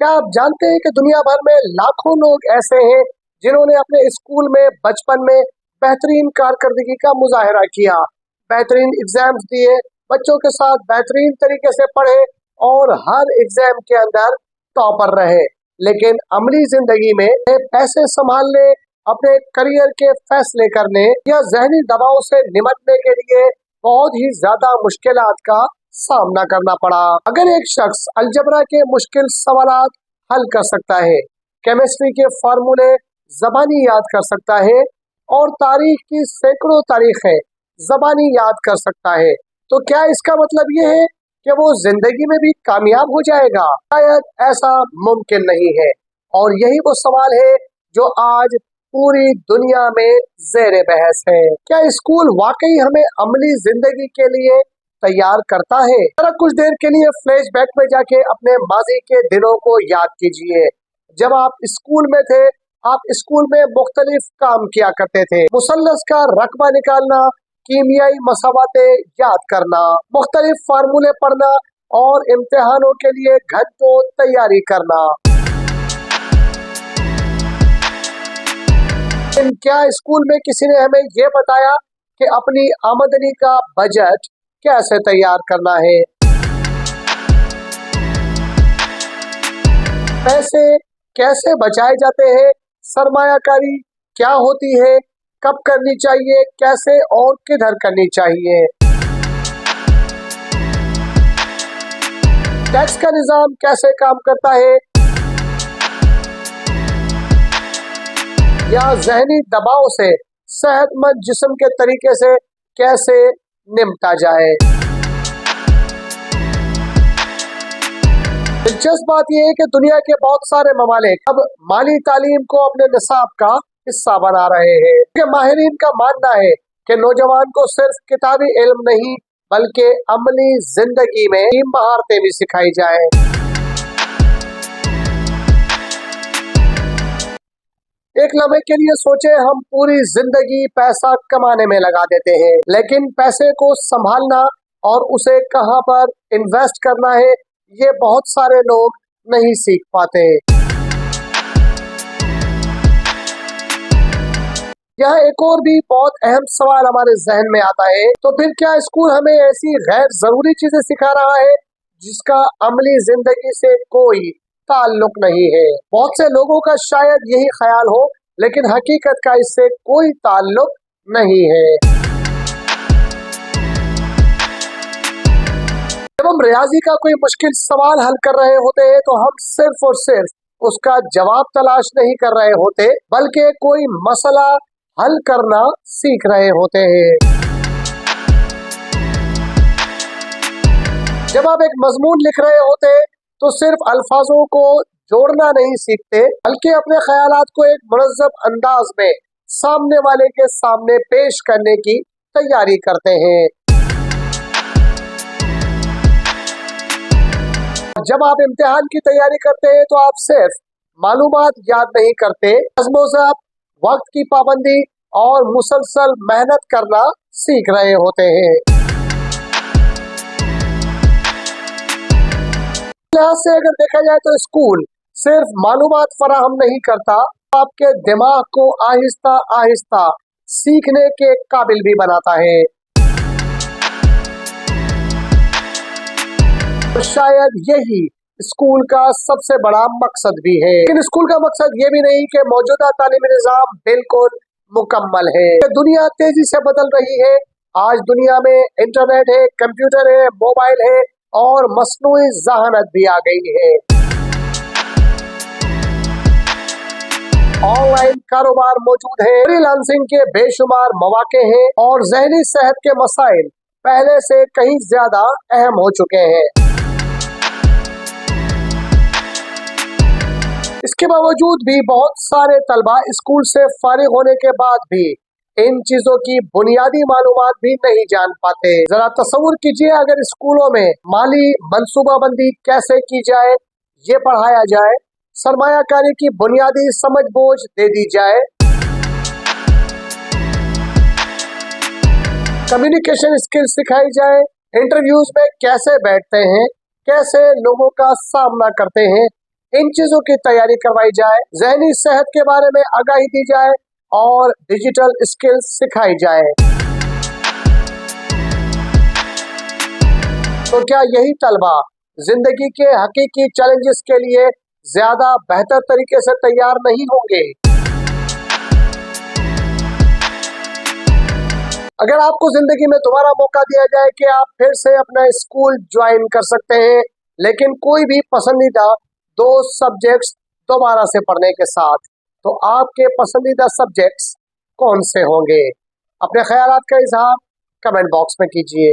क्या आप जानते हैं कि दुनिया भर में लाखों लोग ऐसे हैं जिन्होंने अपने स्कूल में बचपन में बेहतरीन कारकर्दगी का मुजाहरा किया, बेहतरीन एग्जाम्स दिए, बच्चों के साथ बेहतरीन तरीके से पढ़े और हर एग्जाम के अंदर टॉपर रहे। लेकिन अमली जिंदगी में पैसे संभालने, अपने करियर के फैसले करने या जहनी दबाव से निपटने के लिए बहुत ही ज्यादा मुश्किलात का सामना करना पड़ा। अगर एक शख्स अलजबरा के मुश्किल सवालात हल कर सकता है, केमिस्ट्री के फार्मूले जबानी याद कर सकता है और तारीख की सैकड़ों तारीखें जबानी याद कर सकता है, तो क्या इसका मतलब ये है कि वो जिंदगी में भी कामयाब हो जाएगा? शायद ऐसा मुमकिन नहीं है। और यही वो सवाल है जो आज पूरी दुनिया में ज़ेरे बहस है। क्या स्कूल वाकई हमें अमली जिंदगी के लिए तैयार करता है? जरा कुछ देर के लिए फ्लैशबैक में जाके अपने माजी के दिनों को याद कीजिए। जब आप स्कूल में थे, आप स्कूल में मुख्तलिफ काम किया करते थे। मुसल्लस का रकबा निकालना, कीमियाई मसावातें याद करना, मुख्तलिफ फार्मूले पढ़ना और इम्तिहानों के लिए घंटों तैयारी करना। लेकिन क्या स्कूल में किसी ने हमें ये बताया कि अपनी आमदनी का बजट कैसे तैयार करना है? पैसे कैसे बचाए जाते हैं? सरमायाकारी क्या होती है? कब करनी चाहिए? कैसे और किधर करनी चाहिए? टैक्स का निजाम कैसे काम करता है? या जहनी दबाव से सेहतमंद जिस्म के तरीके से कैसे निपटा जाए? दिलचस्प बात यह है कि दुनिया के बहुत सारे ममालिक अब माली तालीम को अपने निसाब का हिस्सा बना रहे हैं, क्योंकि माहिरीन का मानना है कि नौजवान को सिर्फ किताबी इल्म नहीं बल्कि अमली जिंदगी में महारतें भी सिखाई जाए। एक लम्हे के लिए सोचे, हम पूरी जिंदगी पैसा कमाने में लगा देते हैं, लेकिन पैसे को संभालना और उसे कहां पर इन्वेस्ट करना है ये बहुत सारे लोग नहीं सीख पाते। यह एक और भी बहुत अहम सवाल हमारे जहन में आता है, तो फिर क्या स्कूल हमें ऐसी गैर जरूरी चीजें सिखा रहा है जिसका अमली जिंदगी से कोई ताल्लुक नहीं है? बहुत से लोगों का शायद यही ख्याल हो, लेकिन हकीकत का इससे कोई ताल्लुक नहीं है। जब हम रियाजी का कोई मुश्किल सवाल हल कर रहे होते हैं तो हम सिर्फ और सिर्फ उसका जवाब तलाश नहीं कर रहे होते, बल्कि कोई मसला हल करना सीख रहे होते हैं। जब आप एक मजमून लिख रहे होते तो सिर्फ अल्फाजों को जोड़ना नहीं सीखते, बल्कि अपने ख्यालात को एक मुनज़्ज़म अंदाज में सामने वाले के सामने पेश करने की तैयारी करते हैं। जब आप इम्तिहान की तैयारी करते हैं तो आप सिर्फ मालूमात याद नहीं करते, नज़्म-ओ-ज़ब्त, वक्त की पाबंदी और मुसलसल मेहनत करना सीख रहे होते हैं। लिहाज से अगर देखा जाए तो स्कूल सिर्फ मालूमात फराहम नहीं करता, आपके दिमाग को आहिस्ता आहिस्ता सीखने के काबिल भी बनाता है। तो शायद यही स्कूल का सबसे बड़ा मकसद भी है। लेकिन स्कूल का मकसद ये भी नहीं कि मौजूदा तालीमी निज़ाम बिल्कुल मुकम्मल है। दुनिया तेजी से बदल रही है। आज दुनिया में इंटरनेट है, कंप्यूटर है, मोबाइल है और मसनूई ज़हानत भी आ गई है। ऑनलाइन कारोबार मौजूद है, फ्रीलांसिंग के बेशुमार मौके हैं और ज़हनी सेहत के मसाइल पहले से कहीं ज्यादा अहम हो चुके हैं। इसके बावजूद भी बहुत सारे तलबा स्कूल से फारिग होने के बाद भी इन चीजों की बुनियादी मालूमात भी नहीं जान पाते। जरा तसव्वुर कीजिए, अगर स्कूलों में माली मंसूबाबंदी कैसे की जाए ये पढ़ाया जाए, सरमायाकारी की बुनियादी समझ बूझ दे दी जाए, कम्युनिकेशन स्किल सिखाई जाए, इंटरव्यूज में कैसे बैठते हैं, कैसे लोगों का सामना करते हैं, इन चीजों की तैयारी करवाई जाए, जहनी सेहत के बारे में आगाही दी जाए और डिजिटल स्किल्स सिखाई जाए। तो क्या यही तलबा जिंदगी के हकीकी चैलेंजेस के लिए ज्यादा बेहतर तरीके से तैयार नहीं होंगे? अगर आपको जिंदगी में दोबारा मौका दिया जाए कि आप फिर से अपना स्कूल ज्वाइन कर सकते हैं, लेकिन कोई भी पसंदीदा 2 सब्जेक्ट्स दोबारा से पढ़ने के साथ, तो आपके पसंदीदा सब्जेक्ट्स कौन से होंगे? अपने ख्यालात का इजहार कमेंट बॉक्स में कीजिए।